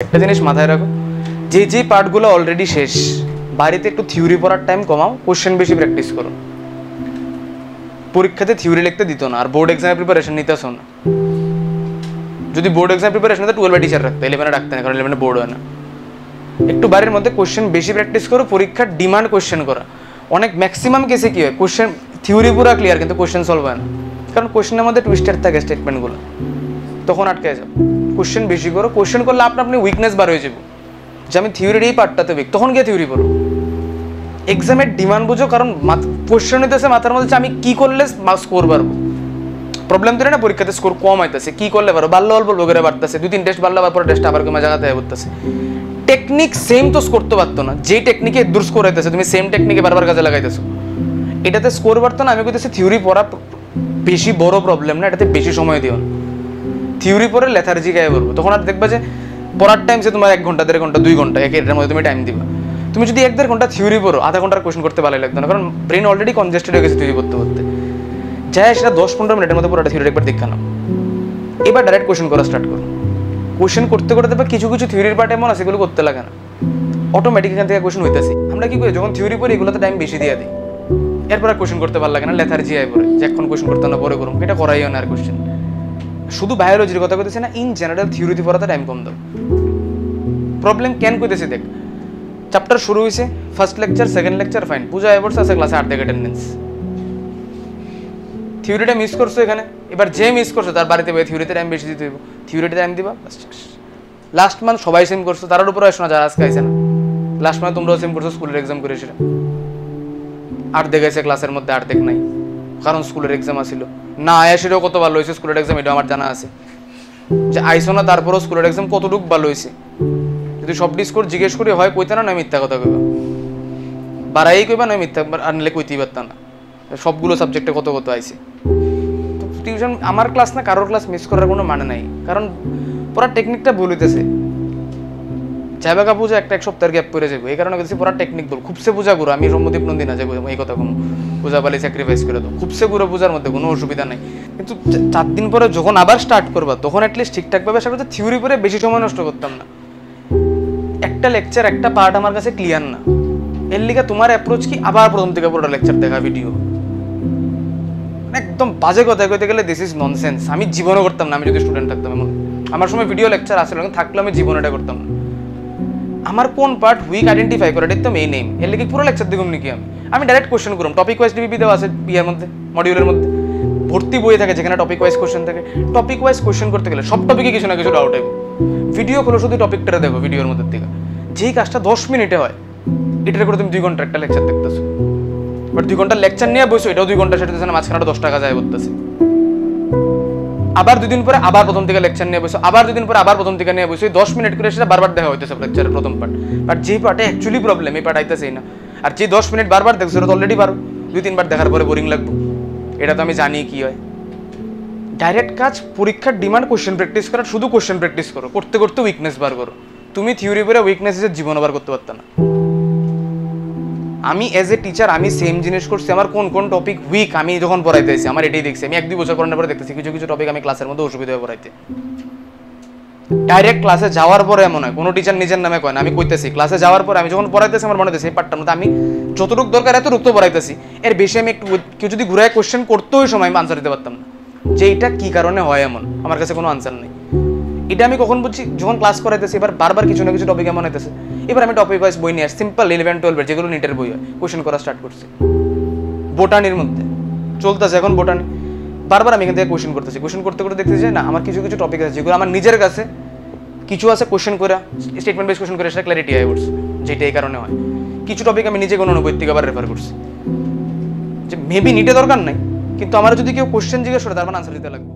একটা জিনিস মাথায় রাখো, যে পার্টগুলো অলরেডি শেষ, বাড়িতে একটু থিওরি পড়ার টাইম কমাও, কোশ্চেন বেশি প্র্যাকটিস করো। পরীক্ষাতে থিওরি লিখতে দিত না, আর বোর্ড এক্সামের প্রিপারেশন নিতেছো না। যদি বোর্ড এক্সাম প্রিপারেশন নিতে 12 টিচার রাখতে, 11 রাখতে না, কারণ 11 বোর্ড হয় না। একটু বাড়ির মধ্যে কোশ্চেন বেশি প্র্যাকটিস করো, পরীক্ষার ডিমান্ড কোশ্চেন করা। অনেক ম্যাক্সিমাম কেসে কি হয়, কোশ্চেন থিওরি পুরো ক্লিয়ার কিন্তু কোশ্চেন সলভ হয় না, কারণ কোশ্চেনের মধ্যে টুইস্টেড থাকে স্টেটমেন্টগুলো, তখন আটকে যাও। কোশ্চেন বেশি করো, কোশ্চেন করলে আপনি উইকনেস বার হয়ে যাবো, যে আমি থিওরির এই পার্টটাতে উইক, তখন গিয়ে থিওরি পড়ো। এক্সামের ডিমান্ড বুঝো, কারণ কোশ্চেন হইতেছে মাথার মধ্যে আমি কি করলে স্কোর বাড়বো। প্রবলেম তো না, পরীক্ষাতে স্কোর কম হইতেছে, কি করলে পারো, বাড়লো অল্প লোকেরা বাড়তেছে, 2-3 টেস্ট বাড়লে পরে টেস্ট আবার কমে জায়গাতে পড়তেছে। টেকনিক সেম তো স্কোর তো পারতো না, যেই টেকনিকে দূর স্কোর হইতেছে তুমি সেম টেকনিকে বারবার কাজে লাগাইতেছো, এটাতে স্কোর বাড়তো না। আমি কইতেছি থিওরি পড়া বেশি বড় প্রবলেম না, এটাতে বেশি সময় দিও না। থিওরি পড়ে লেথার্জি গায়ে পড়বো, তখন আর দেখবা যে পড়ার টাইম সে তোমার 1 ঘন্টা 1.5 ঘন্টা 2 ঘন্টা এটার মধ্যে তুমি টাইম দিবা। তুমি যদি 1-1.5 ঘন্টা থিওরি পড়ো, আধা ঘন্টার কোশ্চেন করতে ভালো লাগতো না, কারণ ব্রেন অলরেডি কনজেস্টেড হয়ে গেছে থিওরি পড়তে পড়তে। যাই সেটা 10-15 মিনিটের মধ্যে পুরোটা থিওরি একবার দেখা নাও, এবার ডাইরেক্ট কোশ্চেন করা স্টার্ট করো। কোশ্চেন করতে করতে দেখবা কিছু কিছু থিওরির পার্ট এমন আছে এগুলো করতে লাগে না, অটোমেটিক এখান থেকে কোশ্চেন হইতেছে। আমরা কি করি, যখন থিওরি পড়ি এগুলোতে টাইম বেশি দিয়ে দিই, এরপর আর কোশ্চেন করতে ভালো লাগে না, লেথার্জি আয় পড়ে যে এখন কোশ্চেন করতে না পরে করুন, এটা করাইও না আর কোশ্চেন। শুধু বায়োলজির কথা কইতেছি না, ইন জেনারেল থিওরিতে পড়াতে টাইম কম দাও। প্রবলেম কেন কইতেছি দেখ, চ্যাপ্টার শুরু হয়েছে, first lecture, second lecture fine, Puja এবার আছে ক্লাসে 8 থেকে অ্যাটেন্ডেন্স, থিওরিটা মিস করছো এখানে। এবার যে মিস করছো তার বাড়িতে বই থিওরিতে টাইম বেশি দিতে হইব, থিওরিতে টাইম দিবা। লাস্ট মান্থ সবাই সেম করছো, তার উপরে আসো না যারা আজকে আইছে না, লাস্ট মান্থ তোমরাও সেম করছো, স্কুলের এক্সাম করে সেটা আর দেখাইছে ক্লাসের মধ্যে, আর দেখ নাই, কারণ স্কুলের এক্সাম আসিল না। আয়া সেটাও কত ভালো হয়েছে স্কুলের এক্সাম, এটা আমার জানা আছে, যে আইসো না তারপরও স্কুলের এক্সাম কতটুকু ভালো হয়েছে। যদি সব স্কোর জিজ্ঞেস করি হয় কইতে না, নয় মিথ্যা কথা কইবা, বাড়াই কইবা নয় মিথ্যা আনলে কইতেই পারতাম না, সবগুলো সাবজেক্টে কত কত আইছে। তো টিউশন আমার ক্লাস না কারোর ক্লাস মিস করার কোনো মানে নাই, কারণ পড়ার টেকনিকটা ভুল হইতেছে। চাইবাগা পূজা একটা 1 সপ্তাহের গ্যাপ পড়ে যাবো, এই কারণে বলছি পড়ার টেকনিক বল, খুবসে পূজা করো। আমি সম্মতি নন্দী না যাবো এই কথা কোনো, পূজা বালি স্যাক্রিফাইস করে দাও, খুবসে পুরো পূজার মধ্যে কোনো অসুবিধা নাই। কিন্তু 4 দিন পরে যখন আবার স্টার্ট করবা, তখন অ্যাটলিস্ট ঠিকঠাকভাবে আশা করতে থিওরি পরে বেশি সময় নষ্ট করতাম না। একটা লেকচার একটা পার্ট আমার কাছে ক্লিয়ার না, এর লিগে তোমার অ্যাপ্রোচ কি, আবার প্রথম থেকে পুরোটা লেকচার দেখা, ভিডিও, একদম বাজে কথা কইতে গেলে দিস ইজ ননসেন্স। আমি জীবনও করতাম না, আমি যদি স্টুডেন্ট থাকতাম এমন। আমার সময় ভিডিও লেকচার আসলে থাকলে আমি জীবন এটা করতাম না। আমার কোন পার্ট উইক আইডেন্টিফাই করা, এটা তো মেইন এইম, এর লিগে পুরো লেকচার দেখুন নাকি আমি ডাইরেক্ট কোশ্চেন করুম। টপিক ওয়াইজ ডিবিপি দেওয়া আছে ইয়ার মধ্যে, মডিউলের মধ্যে ভর্তি বই থাকে যেখানে টপিক ওয়াইজ কোশ্চেন থাকে। টপিক ওয়াইজ কোশ্চেন করতে গেলে সব টপিকে কিছু না কিছু ডাউট হবে। ভিডিও খোলো, শুধু টপিকটা দেখো ভিডিওর মধ্যে থেকে, যেই কাজটা 10 মিনিটে হয় এটার করে তুমি 2 ঘন্টা একটা লেকচার দেখতেছো। বাট 2 ঘন্টা লেকচার নিয়ে বসো, এটাও 2 ঘন্টা, সেটা না মাঝখানে 10 টাকা যায় করতেছে। আবার 2 দিন পরে আবার প্রথম থেকে লেকচার নিয়ে বসো, আবার 2 দিন পরে আবার প্রথম থেকে নিয়ে বসো, 10 মিনিট করে সেটা বারবার দেখা হইতেছে লেকচারের প্রথম পার্ট। বাট যেই পার্টে অ্যাকচুয়ালি প্রবলেম, এই পার্ট আইতেছেই না। আর যে 10 মিনিট বারবার দেখছো সেটা তো অলরেডি পারো, 2-3 বার দেখার পরে বোরিং লাগবে, এটা তো আমি জানি কি হয়। ডাইরেক্ট কাজ, পরীক্ষার ডিমান্ড কোশ্চেন প্র্যাকটিস করা, শুধু কোশ্চেন প্র্যাকটিস করো, করতে করতে উইকনেস বার করো। তুমি থিওরি পড়ে উইকনেস হিসেবে জীবন বার করতে পারত না। আমি এজ এ টিচার আমি সেম জিনিস করছি, আমার কোন কোন টপিক উইক আমি যখন পড়াইতেছি আমার এটাই দেখছি। আমি 1-2 বছর পড়ানোর পরে দেখতেছি কিছু কিছু টপিক আমি ক্লাসের মধ্যে অসুবিধা হয়ে পড়াইতে। ডাইরেক্ট ক্লাসে যাওয়ার পরে এমন হয়, কোনো টিচার নিজের নামে কয় না, আমি কইতেছি ক্লাসে যাওয়ার পরে আমি যখন পড়াইতেছি আমার মনে হচ্ছে এই পার্টটার মধ্যে আমি যতটুকু দরকার এতটুকু তো পড়াইতেছি, এর বেশি আমি একটু কেউ যদি ঘুরায় কোশ্চেন করতেও সময় আমি আনসার দিতে পারতাম না, যে এটা কি কারণে হয় এমন, আমার কাছে কোনো আনসার নেই। এটা আমি কখন বুঝছি, যখন ক্লাস করাইতেছি এবার বারবার কিছু না কিছু টপিক এমন হইতেছে, এবার আমি টপিক ওয়াইজ বই নিয়ে আসি, সিম্পল 11-12 যেগুলো নিটের বই হয় কোশ্চেন করা স্টার্ট করছি। বোটানির মধ্যে চলতেছে এখন বোটানি, বারবার আমি এখান থেকে কোশ্চেন করতেছি, কোশ্চেন করতে করতে দেখতেছি না আমার কিছু কিছু টপিক আছে যেগুলো আমার নিজের কাছে কিছু আছে কোশ্চেন করে স্টেটমেন্ট বেস কোশ্চেন করে সেটা ক্ল্যারিটি আয় করছে, যেটা এই কারণে হয়। কিছু টপিক আমি নিজে কোনো অনুভূতি থেকে আবার রেফার করছি, যে মেবি নিটে দরকার নাই, কিন্তু আমার যদি কেউ কোশ্চেন জিজ্ঞেস করে তার মানে আনসার দিতে লাগবে।